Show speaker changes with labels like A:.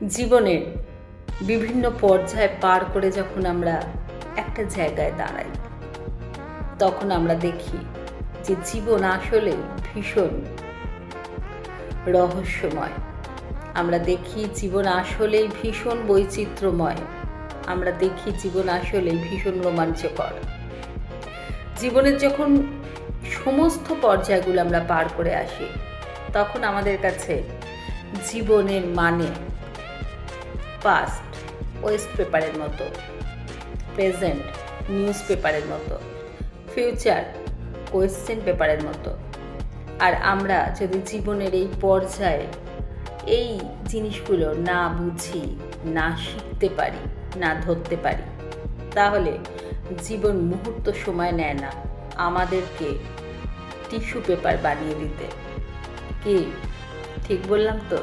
A: জীবনের বিভিন্ন পর্যায় পার করে যখন আমরা একটা জায়গায় দাঁড়াই, তখন আমরা দেখি যে জীবন আসলে ভীষণ রহস্যময়। আমরা দেখি জীবন আসলেই ভীষণ বৈচিত্র্যময়। আমরা দেখি জীবন আসলেই ভীষণ রোমাঞ্চকর। জীবনের যখন সমস্ত পর্যায়গুলো আমরা পার করে আসি, তখন আমাদের কাছে জীবনের মানে পাস্ট ওয়েস্ট পেপারের মতো, প্রেজেন্ট নিউজ পেপারের মতো, ফিউচার কোয়েশ্চেন পেপারের মতো। আর আমরা যদি জীবনের এই পর্যায়ে এই জিনিসগুলো না বুঝি, না শিখতে পারি, না ধরতে পারি, তাহলে জীবন মুহূর্ত সময় নেয় না আমাদেরকে টিস্যু পেপার বানিয়ে দিতে। কি ঠিক বললাম তো?